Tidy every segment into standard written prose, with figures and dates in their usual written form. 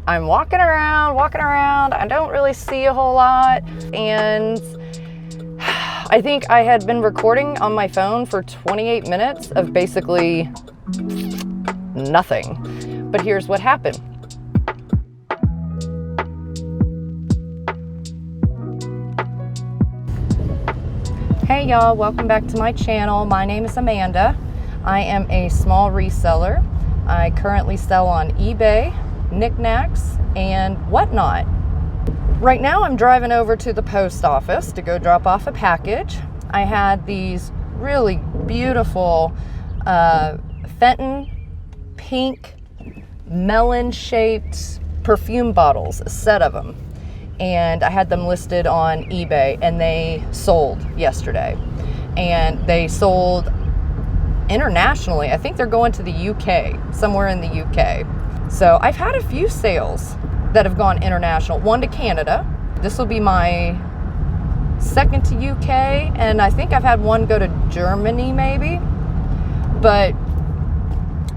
I'm walking around. I don't really see a whole lot. And I think I had been recording on my phone for 28 minutes of basically nothing. But here's what happened. Hey y'all, welcome back to my channel. My name is Amanda. I am a small reseller. I currently sell on eBay, Niknax, and whatnot. Right now I'm driving over to the post office to go drop off a package. I had these really beautiful Fenton pink melon-shaped perfume bottles, a set of them. And I had them listed on eBay, and they sold yesterday. And they sold internationally. I think they're going to the UK, somewhere in the UK. So I've had a few sales that have gone international, one to Canada. This will be my second to UK, and I think I've had one go to Germany maybe. But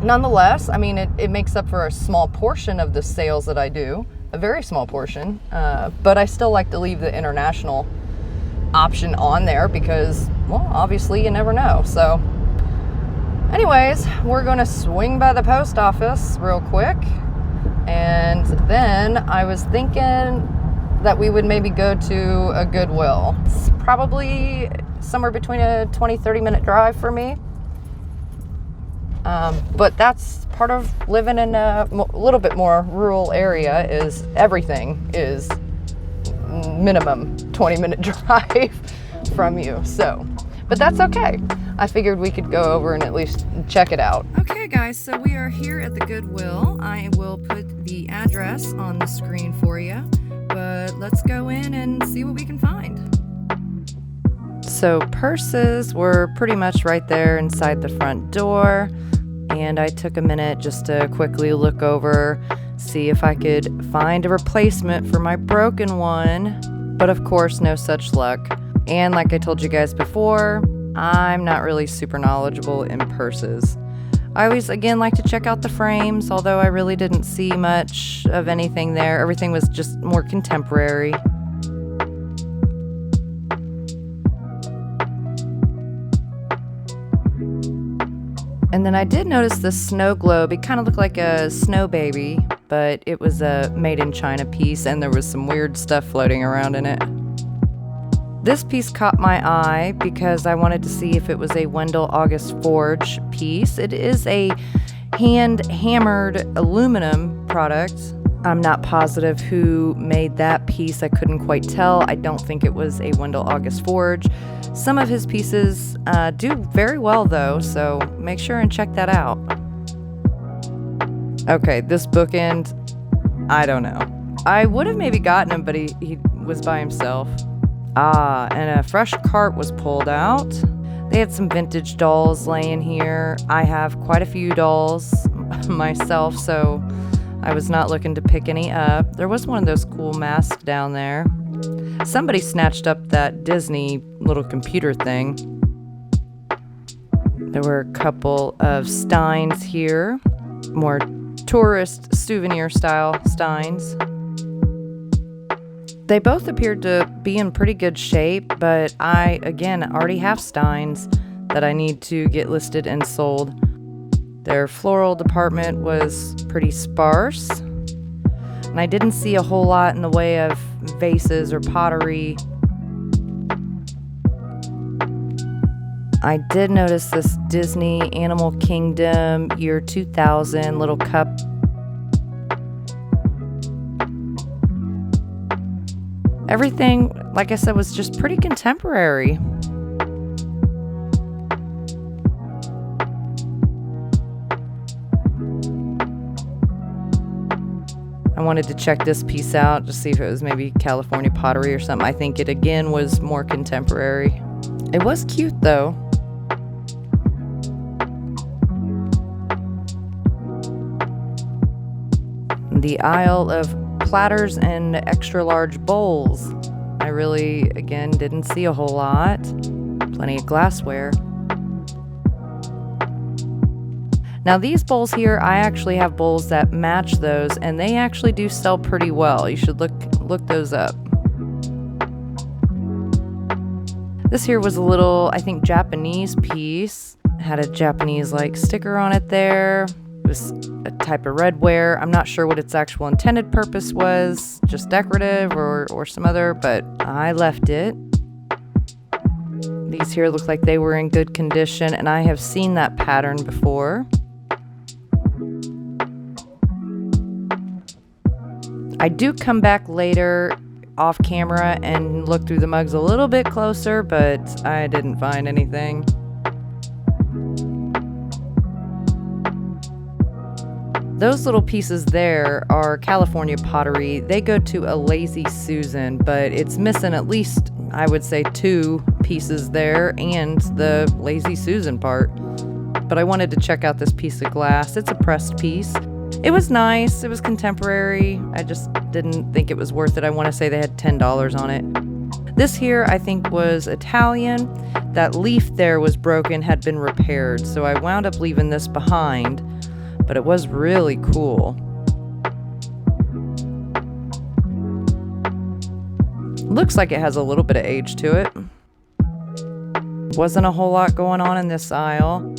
nonetheless, I mean, it makes up for a small portion of the sales that I do. A very small portion, but I still like to leave the international option on there because, well, obviously you never know. So anyways, we're gonna swing by the post office real quick, and then I was thinking that we would maybe go to a Goodwill. It's probably somewhere between a 20-30 minute drive for me. But that's part of living in a little bit more rural area, is everything is minimum 20-minute drive from you. So, but that's okay. I figured we could go over and at least check it out. Okay guys, so we are here at the Goodwill. I will put the address on the screen for you, but let's go in and see what we can find. So purses were pretty much right there inside the front door. And I took a minute just to quickly look over, see if I could find a replacement for my broken one. But of course, no such luck. And like I told you guys before, I'm not really super knowledgeable in purses. I always, again, like to check out the frames, although I really didn't see much of anything there. Everything was just more contemporary. And then I did notice the snow globe. It kind of looked like a snow baby, but it was a made in China piece, and there was some weird stuff floating around in it. This piece caught my eye because I wanted to see if it was a Wendell August Forge piece. It is a hand hammered aluminum product. I'm not positive who made that piece. I couldn't quite tell. I don't think it was a Wendell August Forge. Some of his pieces do very well though, so make sure and check that out. Okay, this bookend, I don't know. I would have maybe gotten him, but he was by himself. And a fresh cart was pulled out. They had some vintage dolls laying here. I have quite a few dolls myself, so I was not looking to pick any up. There was one of those cool masks down there. Somebody snatched up that Disney little computer thing. There were a couple of steins here, more tourist souvenir style steins. They both appeared to be in pretty good shape, but I, again, already have steins that I need to get listed and sold. Their floral department was pretty sparse, and I didn't see a whole lot in the way of vases or pottery. I did notice this Disney Animal Kingdom year 2000 little cup. Everything, like I said, was just pretty contemporary. I wanted to check this piece out to see if it was maybe California pottery or something. I think it again was more contemporary. It was cute though. The aisle of platters and extra large bowls. I really, again, didn't see a whole lot. Plenty of glassware. Now these bowls here, I actually have bowls that match those, and they actually do sell pretty well. You should look those up. This here was a little, I think, Japanese piece. It had a Japanese like sticker on it there. It was a type of redware. I'm not sure what its actual intended purpose was, just decorative or some other, but I left it. These here look like they were in good condition, and I have seen that pattern before. I do come back later off camera and look through the mugs a little bit closer, but I didn't find anything. Those little pieces there are California pottery. They go to a Lazy Susan, but it's missing at least, I would say, 2 pieces there and the Lazy Susan part. But I wanted to check out this piece of glass. It's a pressed piece. It was nice. It was contemporary. I just didn't think it was worth it. I want to say they had $10 on it. This here, I think, was Italian. That leaf there was broken, had been repaired, so I wound up leaving this behind, but it was really cool. Looks like it has a little bit of age to it. Wasn't a whole lot going on in this aisle.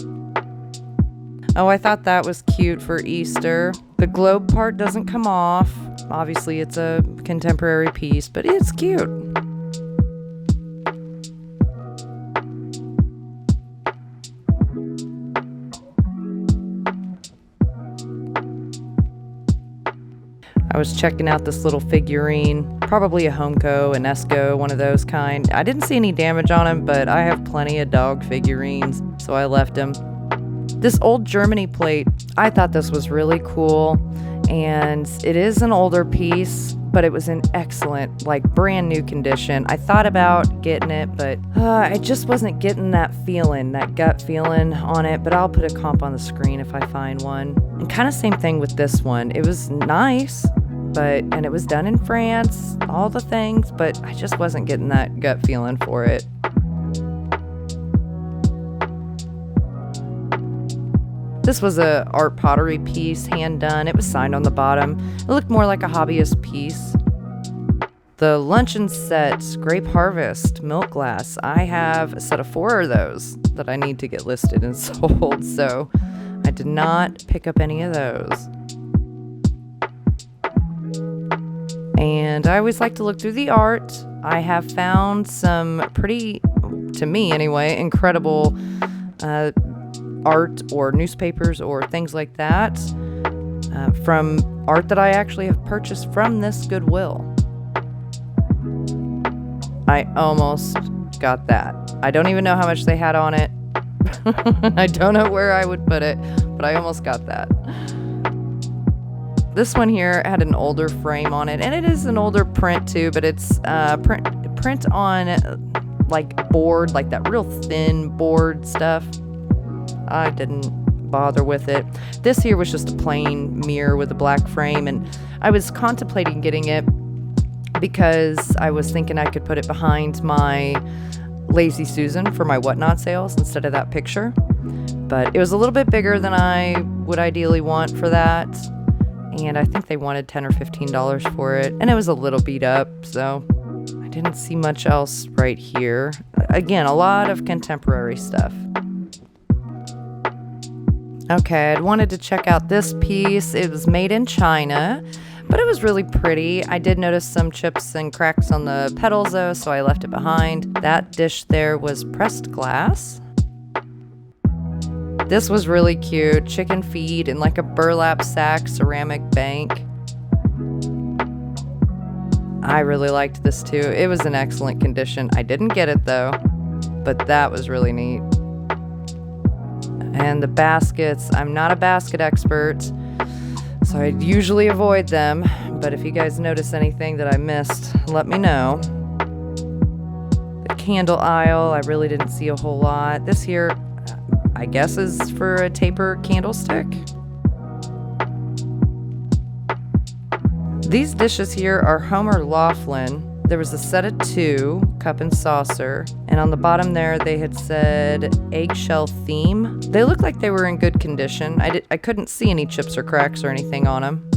Oh, I thought that was cute for Easter. The globe part doesn't come off. Obviously, it's a contemporary piece, but it's cute. I was checking out this little figurine, probably a Homco, an Esco, one of those kind. I didn't see any damage on him, but I have plenty of dog figurines, so I left him. This old Germany plate, I thought this was really cool, and it is an older piece, but it was in excellent, like brand new condition. I thought about getting it, but I just wasn't getting that feeling, that gut feeling on it, but I'll put a comp on the screen if I find one. And kind of same thing with this one. It was nice, and it was done in France, all the things, but I just wasn't getting that gut feeling for it. This was a art pottery piece, hand done. It was signed on the bottom. It looked more like a hobbyist piece. The luncheon set, Grape Harvest, milk glass. I have a set of 4 of those that I need to get listed and sold, so I did not pick up any of those. And I always like to look through the art. I have found some pretty, to me anyway, incredible art or newspapers or things like that from art that I actually have purchased from this Goodwill. I almost got that. I don't even know how much they had on it. I don't know where I would put it, but I almost got that. This one here had an older frame on it, and it is an older print too, but it's print on like board, like that real thin board stuff. I didn't bother with it. This here was just a plain mirror with a black frame, and I was contemplating getting it because I was thinking I could put it behind my Lazy Susan for my whatnot sales instead of that picture. But it was a little bit bigger than I would ideally want for that, and I think they wanted $10 or $15 for it, and it was a little beat up, so I didn't see much else right here. Again, a lot of contemporary stuff. Okay, I wanted to check out this piece. It was made in China, but it was really pretty. I did notice some chips and cracks on the petals though, so I left it behind. That dish there was pressed glass. This was really cute. Chicken feed in like a burlap sack ceramic bank. I really liked this too. It was in excellent condition. I didn't get it though, but that was really neat. And the baskets, I'm not a basket expert, so I usually avoid them, but if you guys notice anything that I missed, let me know. The candle aisle, I really didn't see a whole lot. This here, I guess, is for a taper candlestick. These dishes here are Homer Laughlin. There was a set of 2, cup and saucer, and on the bottom there they had said eggshell theme. They looked like they were in good condition. I couldn't see any chips or cracks or anything on them.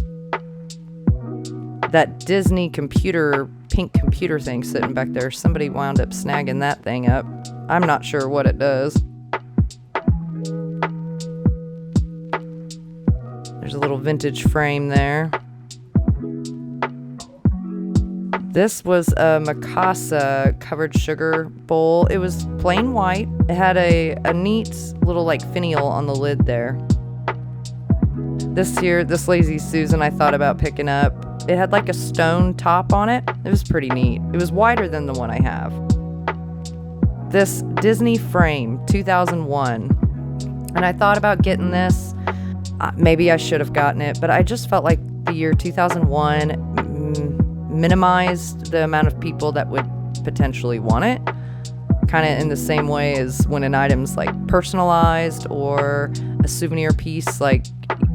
That Disney pink computer thing sitting back there, somebody wound up snagging that thing up. I'm not sure what it does. There's a little vintage frame there. This was a Mikasa covered sugar bowl. It was plain white. It had a neat little like finial on the lid there. This Lazy Susan I thought about picking up. It had like a stone top on it. It was pretty neat. It was wider than the one I have. This Disney frame, 2001. And I thought about getting this. Maybe I should have gotten it, but I just felt like the year 2001 minimized the amount of people that would potentially want it. Kind of in the same way as when an item's like personalized or a souvenir piece, like,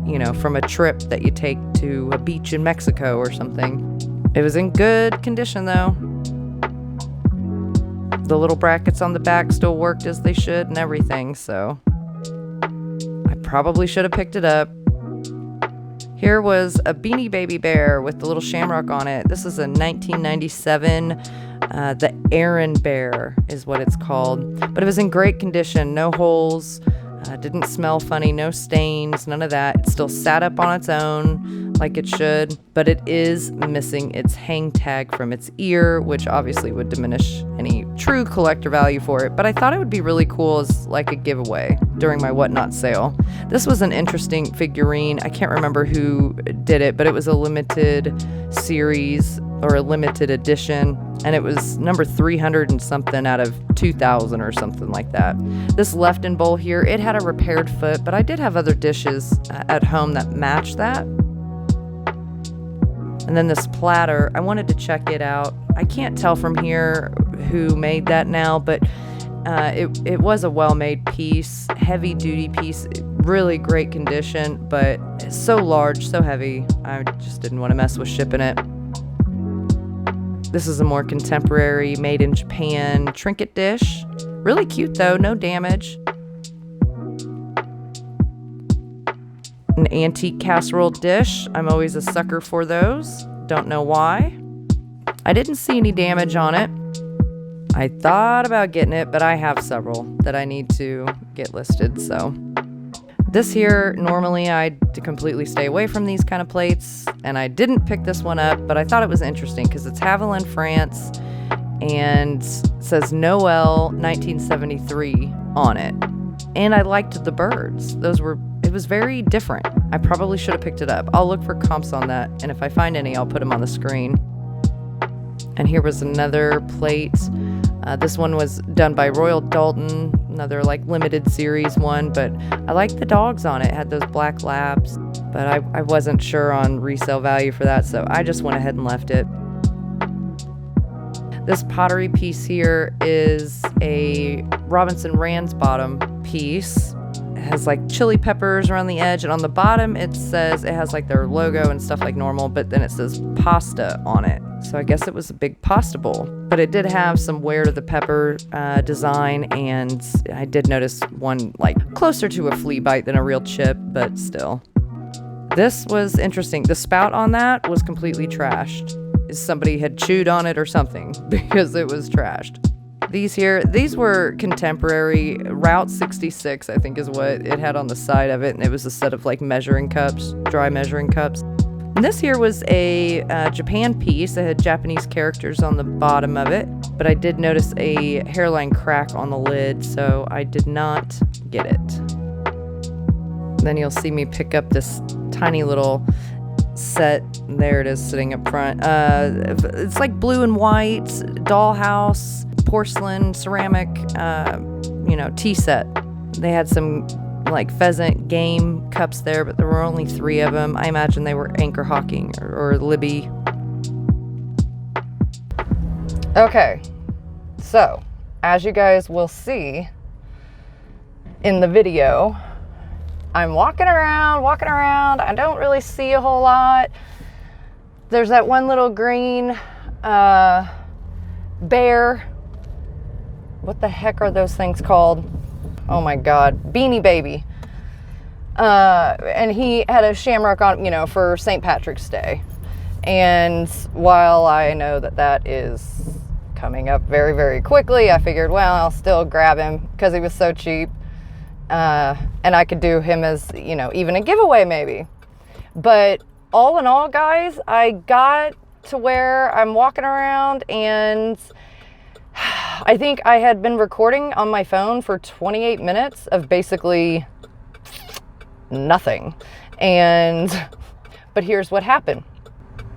you know, from a trip that you take to a beach in Mexico or something. It was in good condition though. The little brackets on the back still worked as they should and everything, so I probably should have picked it up. Here was a Beanie Baby bear with the little shamrock on it. This is a 1997, the Aaron bear is what it's called. But it was in great condition, no holes, didn't smell funny, no stains, none of that. It still sat up on its own like it should, but it is missing its hang tag from its ear, which obviously would diminish any true collector value for it. But I thought it would be really cool as like a giveaway during my Whatnot sale. This was an interesting figurine. I can't remember who did it, but it was a limited series or a limited edition, and it was number 300 and something out of 2,000 or something like that. This Lefton bowl here, it had a repaired foot, but I did have other dishes at home that matched that. And then this platter, I wanted to check it out. I can't tell from here who made that now, but it was a well-made piece, heavy-duty piece, really great condition, but so large, so heavy, I just didn't want to mess with shipping it. This is a more contemporary, made in Japan trinket dish. Really cute though, no damage. An antique casserole dish. I'm always a sucker for those. Don't know why. I didn't see any damage on it. I thought about getting it, but I have several that I need to get listed, so. This here, normally I'd completely stay away from these kind of plates, and I didn't pick this one up, but I thought it was interesting because it's Haviland, France, and says Noel 1973 on it. And I liked the birds. It was very different. I probably should have picked it up. I'll look for comps on that, and if I find any, I'll put them on the screen. And here was another plate. This one was done by Royal Dalton, another like limited series one, but I liked the dogs on it. It had those black labs, but I wasn't sure on resale value for that, so I just went ahead and left it. This pottery piece here is a Robinson Ransbottom piece. It has like chili peppers around the edge, and on the bottom it says it has like their logo and stuff like normal, but then it says pasta on it. So I guess it was a big pasta bowl, but it did have some wear to the pepper design, and I did notice one like closer to a flea bite than a real chip, but still. This was interesting. The spout on that was completely trashed. Somebody had chewed on it or something because it was trashed. These were contemporary. Route 66, I think is what it had on the side of it, and it was a set of like measuring cups, dry measuring cups. And this here was a Japan piece. It had Japanese characters on the bottom of it, but I did notice a hairline crack on the lid, so I did not get it. Then you'll see me pick up this tiny little set. There it is sitting up front. It's like blue and white, dollhouse, porcelain, ceramic, tea set. They had some like pheasant game cups there, but there were only 3 of them. I imagine they were Anchor Hawking or Libby. Okay, so as you guys will see in the video, I'm walking around. I don't really see a whole lot. There's that one little green bear. What the heck are those things called? Oh my God, Beanie Baby. And he had a shamrock on, you know, for St. Patrick's Day. And while I know that that is coming up very, very quickly, I figured, well, I'll still grab him because he was so cheap. And I could do him as, you know, even a giveaway maybe. But all in all, guys, I got to where I'm walking around, and I think I had been recording on my phone for 28 minutes of basically nothing. But here's what happened.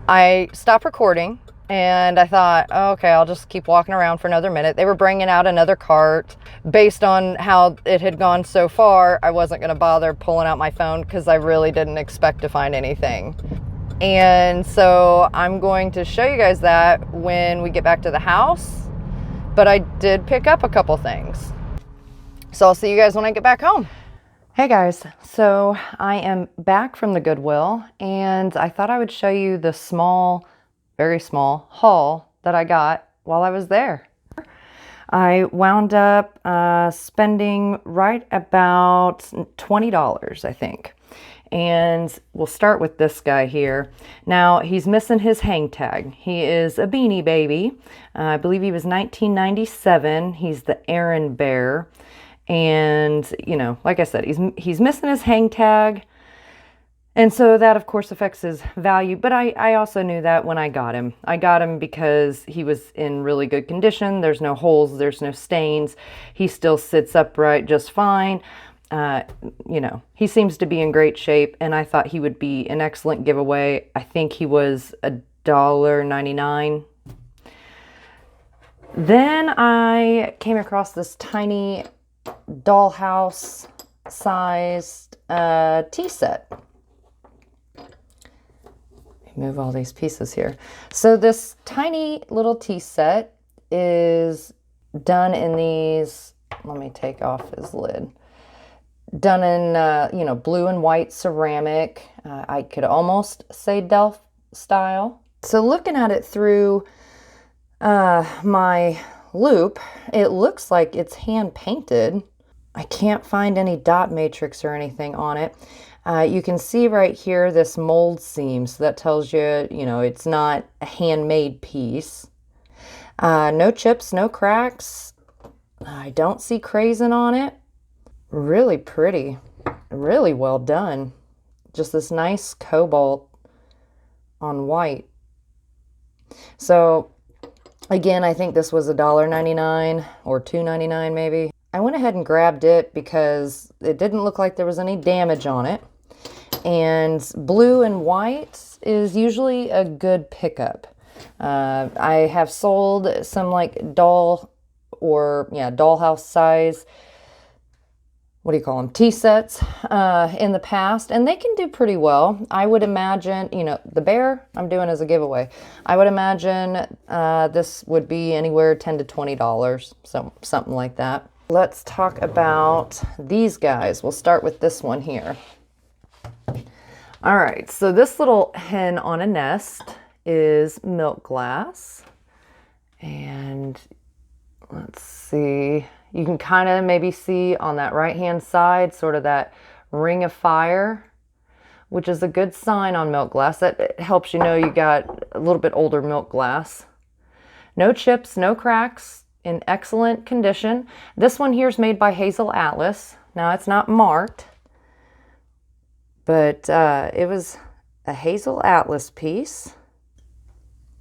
I stopped recording and I thought, oh, okay, I'll just keep walking around for another minute. They were bringing out another cart. Based on how it had gone so far, I wasn't going to bother pulling out my phone because I really didn't expect to find anything. And so I'm going to show you guys that when we get back to the house. But I did pick up a couple things. So I'll see you guys when I get back home. Hey guys, so I am back from the Goodwill, and I thought I would show you the small, very small haul that I got while I was there. I wound up spending right about $20, I think. And we'll start with this guy here. Now, he's missing his hang tag. He is a Beanie Baby. I believe he was 1997. He's the Aaron Bear. And, you know, like I said, he's missing his hang tag. And so that, of course, affects his value. But I also knew that when I got him. I got him because he was in really good condition. There's no holes. There's no stains. He still sits upright just fine. You know, he seems to be in great shape. And I thought he would be an excellent giveaway. I think he was $1.99. Then I came across this tiny dollhouse sized tea set. Move all these pieces here. So this tiny little tea set is done in these, let me take off his lid, done in you know, blue and white ceramic. I could almost say Delft style. So looking at it through my loop, it looks like it's hand painted. I can't find any dot matrix or anything on it. You can see right here this mold seam, so that tells you, you know, it's not a handmade piece. No chips, no cracks. I don't see crazing on it. Really pretty, really well done. Just this nice cobalt on white. So again, I think this was $1.99 or $2.99 maybe. I went ahead and grabbed it because it didn't look like there was any damage on it. And blue and white is usually a good pickup. I have sold some like dollhouse size, what do you call them, tea sets in the past, and they can do pretty well. I would imagine, you know, the bear I'm doing as a giveaway. I would imagine this would be anywhere $10 to $20, so something like that. Let's talk about these guys. We'll start with this one here. All right, so this little hen on a nest is milk glass. And let's see, you can kind of maybe see on that right-hand side, sort of that ring of fire, which is a good sign on milk glass. That helps you know you got a little bit older milk glass. No chips, no cracks, in excellent condition. This one here is made by Hazel Atlas. Now it's not marked, but it was a Hazel Atlas piece.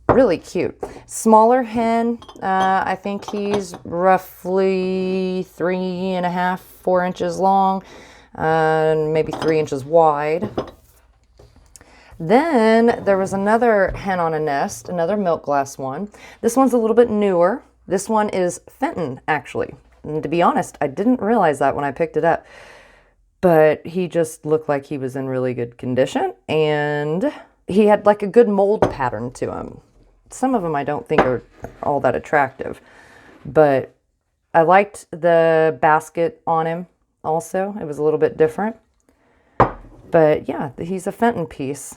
Really cute. Smaller hen. I think he's roughly 3.5, 4 inches long, maybe 3 inches wide. Then there was another hen on a nest, another milk glass one. This one's a little bit newer. This one is Fenton, actually. And to be honest, I didn't realize that when I picked it up. But he just looked like he was in really good condition. And he had like a good mold pattern to him. Some of them I don't think are all that attractive. But I liked the basket on him also. It was a little bit different. But yeah, he's a Fenton piece.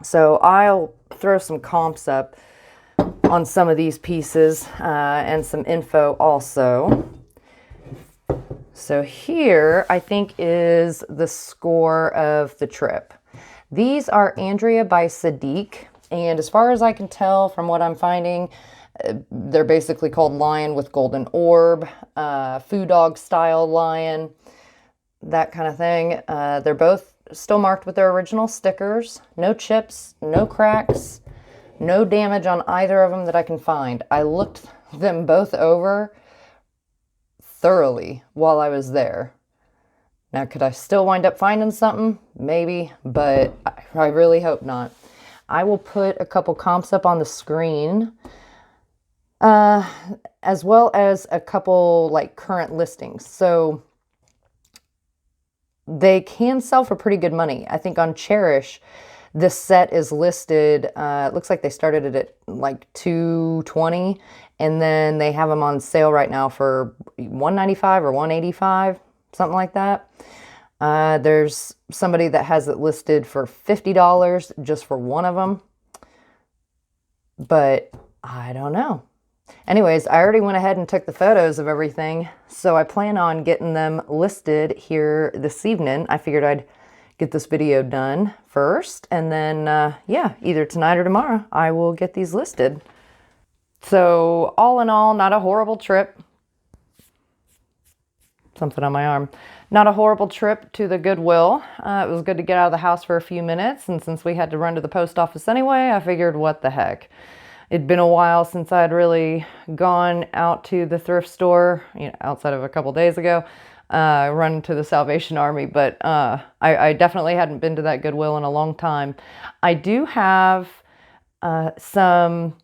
So I'll throw some comps up. on some of these pieces and some info also. So here, I think, is the score of the trip. These are Andrea by Sadiq, and as far as I can tell from what I'm finding, they're basically called Lion with Golden Orb, Foo Dog style lion, that kind of thing. They're both still marked with their original stickers. No chips, no cracks, no damage on either of them that I can find. I looked them both over thoroughly while I was there. Now, could I still wind up finding something? Maybe, but I really hope not. I will put a couple comps up on the screen, as well as a couple like current listings. So they can sell for pretty good money. I think on Cherish, this set is listed, it looks like they started it at like $220, and then they have them on sale right now for $195 or $185, something like that. There's somebody that has it listed for $50 just for one of them, but I don't know. Anyways, I already went ahead and took the photos of everything, so I plan on getting them listed here this evening. I figured I'd get this video done first, and then, yeah, either tonight or tomorrow, I will get these listed. So, all in all, not a horrible trip. Something on my arm. Not a horrible trip to the Goodwill. It was good to get out of the house for a few minutes, and since we had to run to the post office anyway, I figured, what the heck. It'd been a while since I'd really gone out to the thrift store, you know, outside of a couple days ago, run to the Salvation Army, but I definitely hadn't been to that Goodwill in a long time. I do have some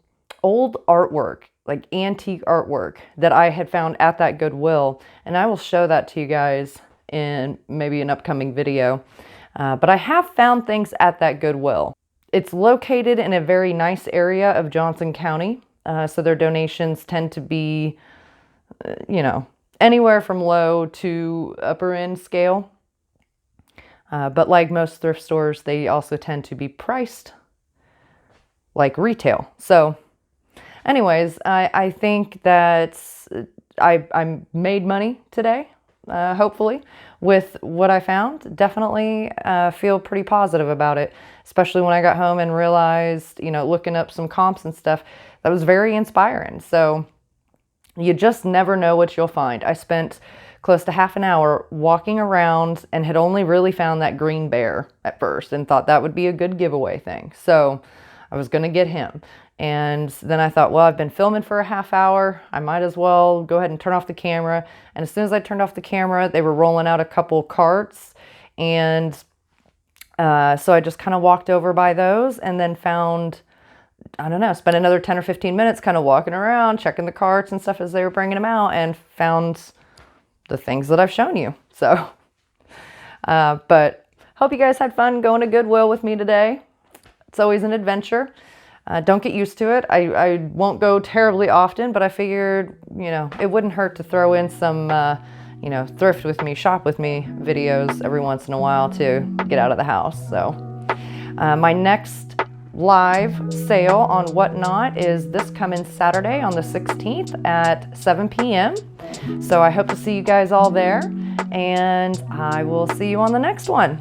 old artwork, like antique artwork, that I had found at that Goodwill, and I will show that to you guys in maybe an upcoming video. But I have found things at that Goodwill. It's located in a very nice area of Johnson County, so their donations tend to be, you know, anywhere from low to upper end scale. But like most thrift stores, they also tend to be priced like retail. So anyways, I think that I made money today, hopefully, with what I found. Definitely feel pretty positive about it, especially when I got home and realized, you know, looking up some comps and stuff, that was very inspiring. So you just never know what you'll find. I spent close to half an hour walking around and had only really found that green bear at first and thought that would be a good giveaway thing. So I was going to get him. And then I thought, well, I've been filming for a half hour. I might as well go ahead and turn off the camera. And as soon as I turned off the camera, they were rolling out a couple carts. And so I just kind of walked over by those and then found, I don't know, spent another 10 or 15 minutes kind of walking around, checking the carts and stuff as they were bringing them out, and found the things that I've shown you. So, but hope you guys had fun going to Goodwill with me today. It's always an adventure. Don't get used to it. I won't go terribly often, but I figured, you know, it wouldn't hurt to throw in some, you know, thrift with me, shop with me videos every once in a while to get out of the house. So my next live sale on Whatnot is this coming Saturday on the 16th at 7 p.m. So I hope to see you guys all there, and I will see you on the next one.